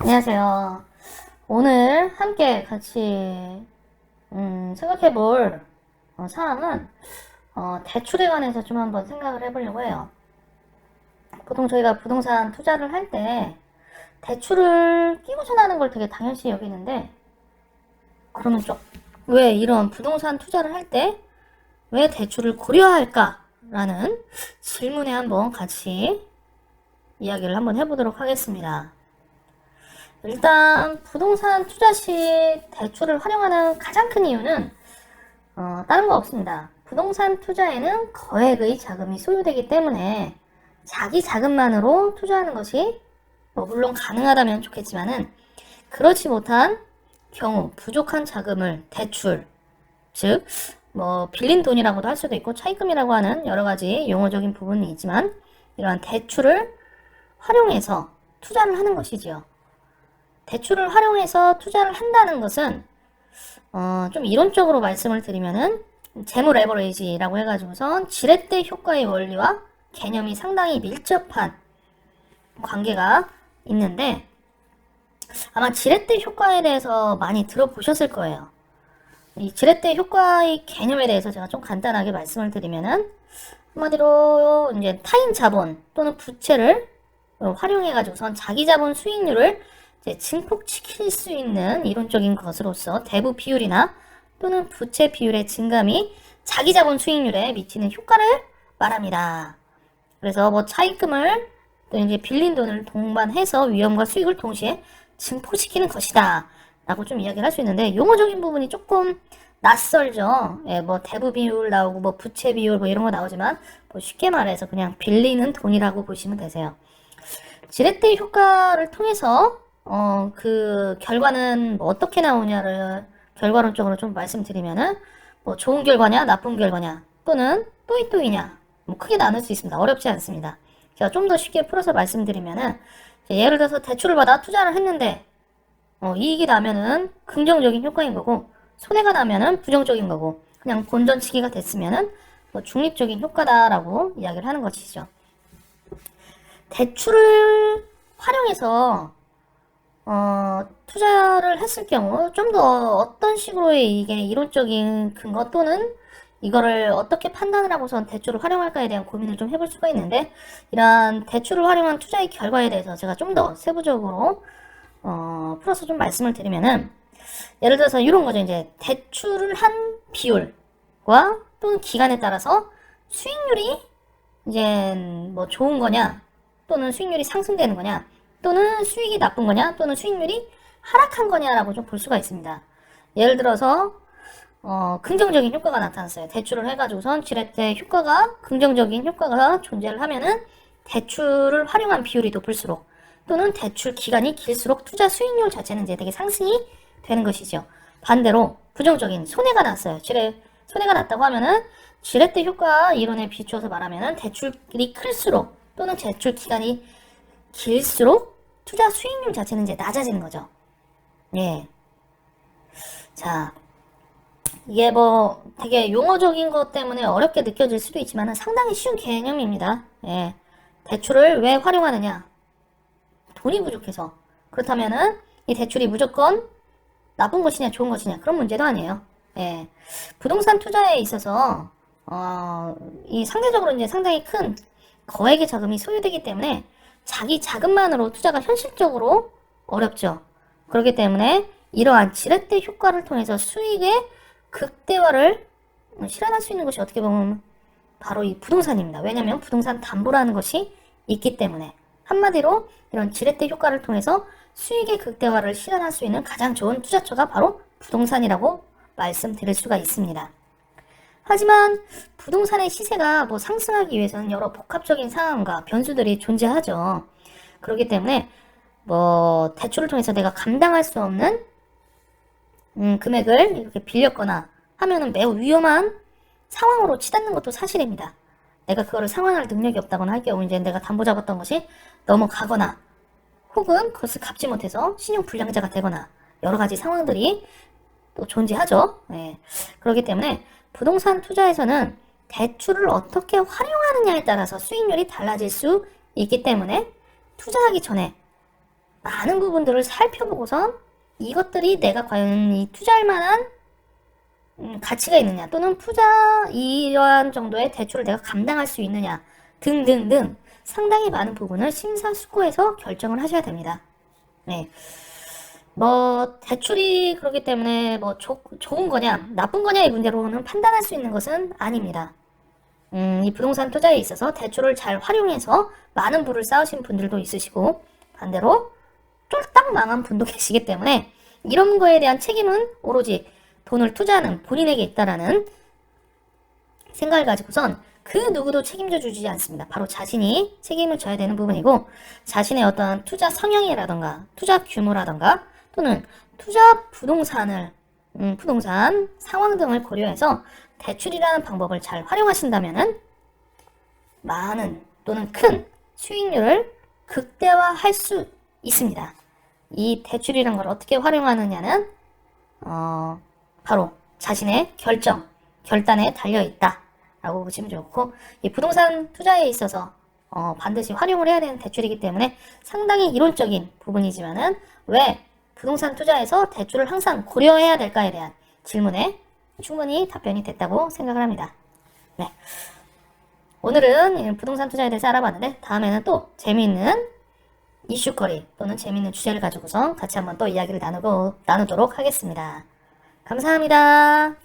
안녕하세요. 오늘 함께 같이 생각해 볼 사항은 대출에 관해서 좀 한번 생각을 해보려고 해요. 보통 저희가 부동산 투자를 할 때 대출을 끼고서 나는 걸 되게 당연시 여기는데, 그러면 좀 왜 이런 부동산 투자를 할 때 왜 대출을 고려할까라는 질문에 한번 같이 이야기를 한번 해보도록 하겠습니다. 일단 부동산 투자 시 대출을 활용하는 가장 큰 이유는 다른 거 없습니다. 부동산 투자에는 거액의 자금이 소요되기 때문에 자기 자금만으로 투자하는 것이 물론 가능하다면 좋겠지만은, 그렇지 못한 경우 부족한 자금을 대출, 즉 빌린 돈이라고도 할 수도 있고 차입금이라고 하는 여러 가지 용어적인 부분이 있지만, 이러한 대출을 활용해서 투자를 하는 것이지요. 대출을 활용해서 투자를 한다는 것은 좀 이론적으로 말씀을 드리면은 재무 레버리지라고 해가지고선 지렛대 효과의 원리와 개념이 상당히 밀접한 관계가 있는데, 아마 지렛대 효과에 대해서 많이 들어보셨을 거예요. 이 지렛대 효과의 개념에 대해서 제가 좀 간단하게 말씀을 드리면은, 한마디로 이제 타인 자본 또는 부채를 활용해가지고선 자기 자본 수익률을 증폭시킬 수 있는 이론적인 것으로서 대부 비율이나 또는 부채 비율의 증감이 자기 자본 수익률에 미치는 효과를 말합니다. 그래서 차입금을 또 이제 빌린 돈을 동반해서 위험과 수익을 동시에 증폭시키는 것이다 라고 좀 이야기를 할 수 있는데, 용어적인 부분이 조금 낯설죠. 예, 대부 비율 나오고 부채 비율 이런 거 나오지만 쉽게 말해서 그냥 빌리는 돈이라고 보시면 되세요. 지렛대 효과를 통해서 그 결과는 어떻게 나오냐를 결과론적으로 좀 말씀드리면은, 좋은 결과냐 나쁜 결과냐 또는 또이또이냐 크게 나눌 수 있습니다. 어렵지 않습니다. 제가 좀 더 쉽게 풀어서 말씀드리면은, 예를 들어서 대출을 받아 투자를 했는데 이익이 나면은 긍정적인 효과인 거고, 손해가 나면은 부정적인 거고, 그냥 본전치기가 됐으면은 중립적인 효과다라고 이야기를 하는 것이죠. 대출을 활용해서 투자를 했을 경우 좀 더 어떤 식으로의 이게 이론적인 근거 또는 이거를 어떻게 판단을 하고선 대출을 활용할까에 대한 고민을 좀 해볼 수가 있는데, 이러한 대출을 활용한 투자의 결과에 대해서 제가 좀 더 세부적으로 풀어서 좀 말씀을 드리면은, 예를 들어서 이런 거죠. 이제 대출을 한 비율과 또는 기간에 따라서 수익률이 이제 좋은 거냐 또는 수익률이 상승되는 거냐 또는 수익이 나쁜 거냐 또는 수익률이 하락한 거냐라고 좀 볼 수가 있습니다. 예를 들어서 긍정적인 효과가 나타났어요. 대출을 해가지고선 지렛대 효과가 긍정적인 효과가 존재를 하면은 대출을 활용한 비율이 높을수록 또는 대출 기간이 길수록 투자 수익률 자체는 이제 되게 상승이 되는 것이죠. 반대로 부정적인 손해가 났어요. 손해가 났다고 하면은 지렛대 효과 이론에 비추어서 말하면은 대출이 클수록 또는 대출 기간이 길수록 투자 수익률 자체는 이제 낮아지는 거죠. 예. 자, 이게 되게 용어적인 것 때문에 어렵게 느껴질 수도 있지만 상당히 쉬운 개념입니다. 예. 대출을 왜 활용하느냐? 돈이 부족해서. 그렇다면은 이 대출이 무조건 나쁜 것이냐 좋은 것이냐 그런 문제도 아니에요. 예. 부동산 투자에 있어서 이 상대적으로 이제 상당히 큰 거액의 자금이 소요되기 때문에 자기 자금만으로 투자가 현실적으로 어렵죠. 그렇기 때문에 이러한 지렛대 효과를 통해서 수익의 극대화를 실현할 수 있는 것이 어떻게 보면 바로 이 부동산입니다. 왜냐하면 부동산 담보라는 것이 있기 때문에. 한마디로 이런 지렛대 효과를 통해서 수익의 극대화를 실현할 수 있는 가장 좋은 투자처가 바로 부동산이라고 말씀드릴 수가 있습니다. 하지만 부동산의 시세가 상승하기 위해서는 여러 복합적인 상황과 변수들이 존재하죠. 그렇기 때문에 대출을 통해서 내가 감당할 수 없는 금액을 이렇게 빌렸거나 하면은 매우 위험한 상황으로 치닫는 것도 사실입니다. 내가 그거를 상환할 능력이 없다거나 할 경우 이제 내가 담보 잡았던 것이 넘어가거나 혹은 그것을 갚지 못해서 신용 불량자가 되거나 여러 가지 상황들이 또 존재하죠. 예. 그렇기 때문에 부동산 투자에서는 대출을 어떻게 활용하느냐에 따라서 수익률이 달라질 수 있기 때문에 투자하기 전에 많은 부분들을 살펴보고선 이것들이 내가 과연 이 투자할 만한 가치가 있느냐, 또는 이러한 정도의 대출을 내가 감당할 수 있느냐 등등등 상당히 많은 부분을 심사숙고해서 결정을 하셔야 됩니다. 네. 뭐 대출이 그렇기 때문에 뭐 좋은 거냐 나쁜 거냐의 문제로는 판단할 수 있는 것은 아닙니다. 이 부동산 투자에 있어서 대출을 잘 활용해서 많은 부를 쌓으신 분들도 있으시고, 반대로 쫄딱 망한 분도 계시기 때문에 이런 거에 대한 책임은 오로지 돈을 투자하는 본인에게 있다라는 생각을 가지고선 그 누구도 책임져 주지 않습니다. 바로 자신이 책임을 져야 되는 부분이고, 자신의 어떠한 투자 성향이라던가 투자 규모라던가 또는 투자 부동산 상황 등을 고려해서 대출이라는 방법을 잘 활용하신다면은 많은 또는 큰 수익률을 극대화할 수 있습니다. 이 대출이라는 걸 어떻게 활용하느냐는 바로 자신의 결단에 달려있다 라고 보시면 좋고, 이 부동산 투자에 있어서 반드시 활용을 해야 되는 대출이기 때문에 상당히 이론적인 부분이지만은 왜 부동산 투자에서 대출을 항상 고려해야 될까에 대한 질문에 충분히 답변이 됐다고 생각을 합니다. 네. 오늘은 부동산 투자에 대해서 알아봤는데, 다음에는 또 재미있는 이슈거리 또는 재미있는 주제를 가지고서 같이 한번 또 이야기를 나누도록 하겠습니다. 감사합니다.